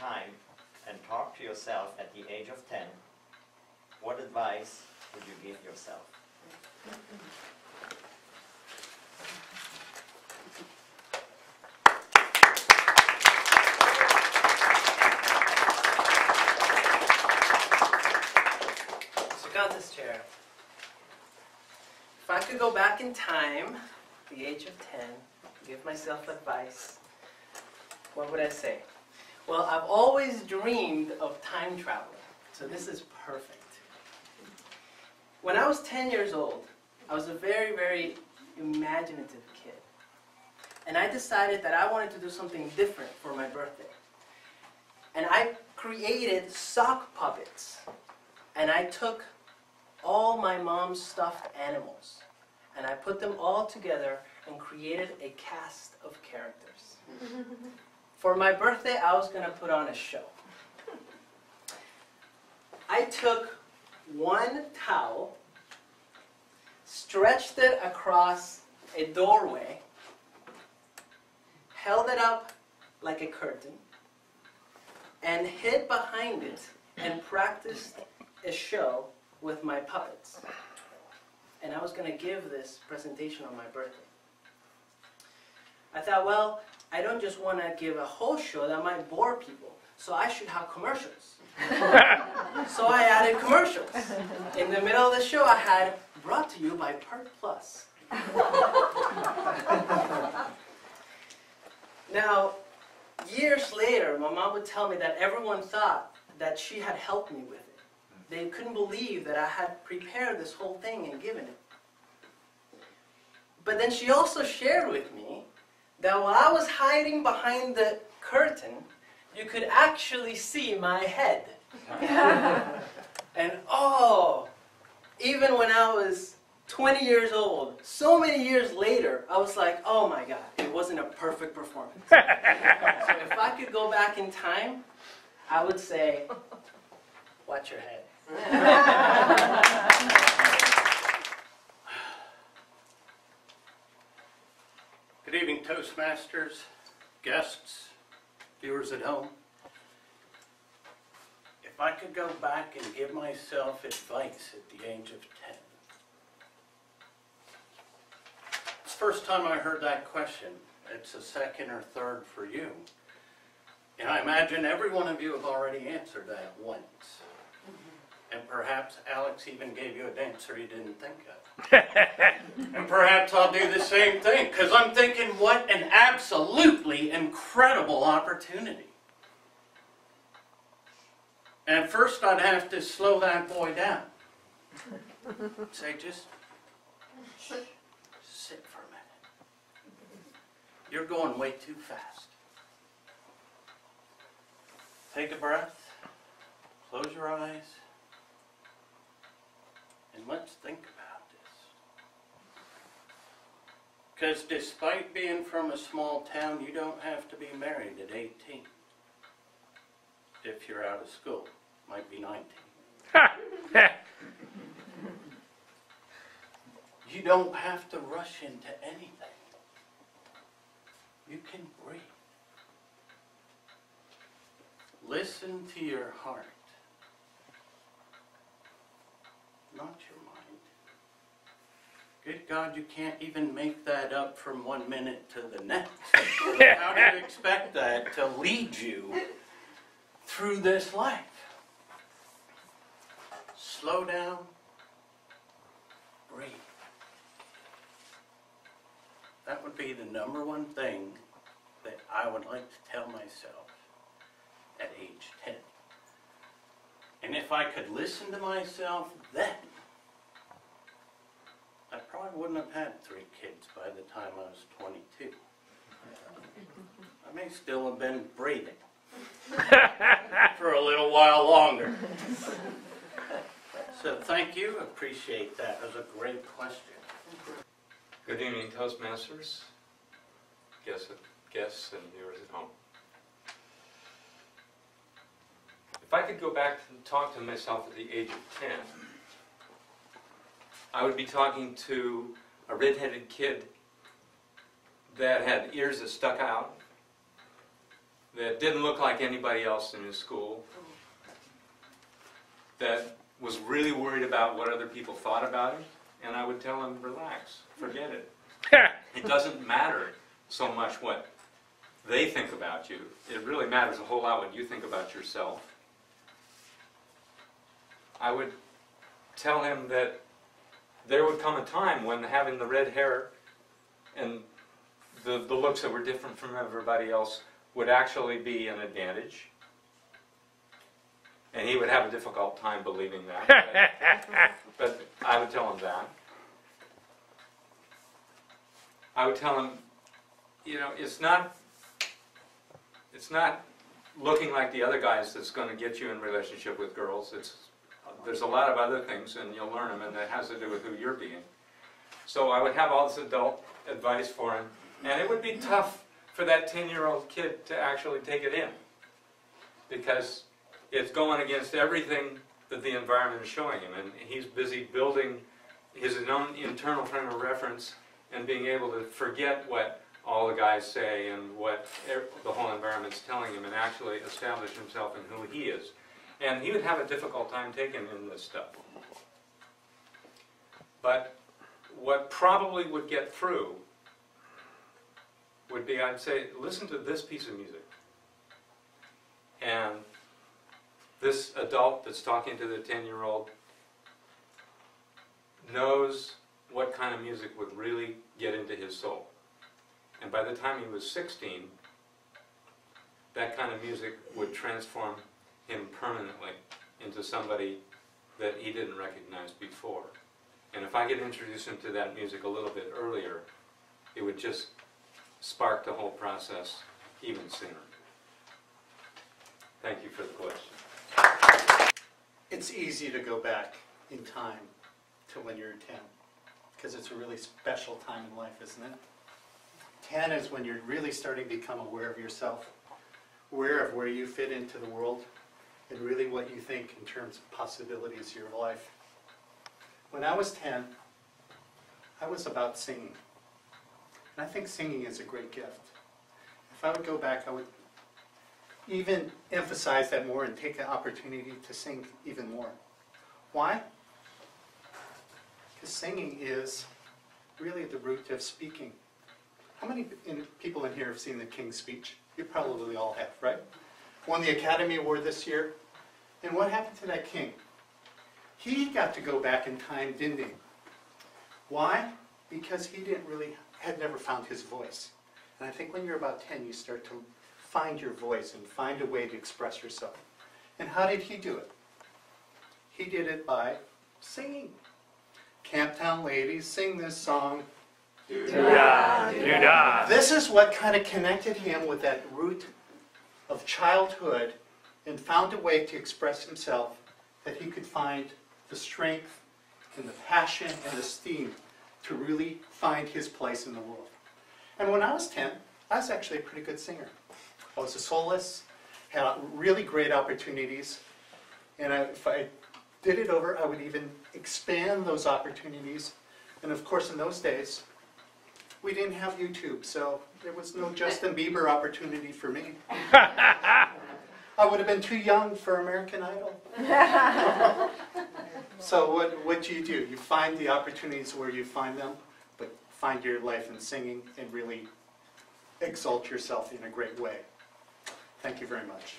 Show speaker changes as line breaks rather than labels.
time and talk to yourself at the age of 10, what advice would you give yourself?
This chair. If I could go back in time, at the age of 10, give myself advice, what would I say? Well, I've always dreamed of time traveling, so this is perfect. When I was 10 years old, I was a very, very imaginative kid. And I decided that I wanted to do something different for my birthday. And I created sock puppets. And I took all my mom's stuffed animals, and I put them all together and created a cast of characters. For my birthday, I was going to put on a show. I took one towel, stretched it across a doorway, held it up like a curtain, and hid behind it and practiced a show with my puppets. And I was going to give this presentation on my birthday. I thought, well, I don't just want to give a whole show, that might bore people, so I should have commercials. So I added commercials. In the middle of the show, I had, brought to you by Burt Plus. Now, years later, my mom would tell me that everyone thought that she had helped me with it. They couldn't believe that I had prepared this whole thing and given it. But then she also shared with me that while I was hiding behind the curtain, you could actually see my head. And oh, even when I was 20 years old, so many years later, I was like, oh my God, it wasn't a perfect performance. So if I could go back in time, I would say, watch your head.
Good evening, Toastmasters, guests, viewers at home. If I could go back and give myself advice at the age of 10. It's the first time I heard that question. It's the second or third for you. And I imagine every one of you have already answered that once. And perhaps Alex even gave you an answer you didn't think of. And perhaps I'll do the same thing, because I'm thinking, what an absolutely incredible opportunity. And first I'd have to slow that boy down. Say, just sit for a minute. You're going way too fast. Take a breath, close your eyes, and let's think about this. Because despite being from a small town, you don't have to be married at 18. If you're out of school, might be 19. You don't have to rush into anything. You can breathe. Listen to your heart, not your mind. Good God, you can't even make that up from 1 minute to the next. How do you expect that to lead you through this life? Slow down, breathe. That would be the #1 thing that I would like to tell myself at age 10. And if I could listen to myself then, I probably wouldn't have had 3 kids by the time I was 22. I may still have been breathing for a little while longer. So thank you, appreciate that. That was a great question.
Good evening, Toastmasters, guests and viewers at home. If I could go back and talk to myself at the age of 10, I would be talking to a red-headed kid that had ears that stuck out, that didn't look like anybody else in his school, that was really worried about what other people thought about him, and I would tell him, relax, forget it. It doesn't matter so much what they think about you. It really matters a whole lot what you think about yourself. I would tell him that there would come a time when having the red hair and the looks that were different from everybody else would actually be an advantage. And he would have a difficult time believing that. But I would tell him that. I would tell him, you know, it's not looking like the other guys that's going to get you in relationship with girls. There's a lot of other things, and you'll learn them, and that has to do with who you're being. So I would have all this adult advice for him, and it would be tough for that 10-year-old kid to actually take it in, because it's going against everything that the environment is showing him, and he's busy building his own internal frame of reference and being able to forget what all the guys say and what the whole environment's telling him, and actually establish himself in who he is. And he would have a difficult time taking in this stuff. But what probably would get through would be, I'd say, listen to this piece of music. And this adult that's talking to the 10-year-old knows what kind of music would really get into his soul. And by the time he was 16, that kind of music would transform him permanently into somebody that he didn't recognize before. And if I could introduce him to that music a little bit earlier, it would just spark the whole process even sooner. Thank you for the question.
It's easy to go back in time to when you're 10, because it's a really special time in life, isn't it? 10 is when you're really starting to become aware of yourself, aware of where you fit into the world, and really what you think in terms of possibilities of your life. When I was 10, I was about singing. And I think singing is a great gift. If I would go back, I would even emphasize that more and take the opportunity to sing even more. Why? Because singing is really the root of speaking. How many people in here have seen the King's Speech? You probably all have, right? Won the Academy Award this year. And what happened to that king? He got to go back in time, didn't he? Why? Because he had never found his voice. And I think when you're about 10, you start to find your voice and find a way to express yourself. And how did he do it? He did it by singing. Camptown ladies, sing this song.
Do-da, do-da.
This is what kind of connected him with that root of childhood and found a way to express himself that he could find the strength and the passion and esteem to really find his place in the world. And when I was 10, I was actually a pretty good singer. I was a soloist, had really great opportunities, and if I did it over, I would even expand those opportunities. And of course, in those days, we didn't have YouTube, so there was no Justin Bieber opportunity for me. I would have been too young for American Idol. So what do? You find the opportunities where you find them, but find your life in singing and really exalt yourself in a great way. Thank you very much.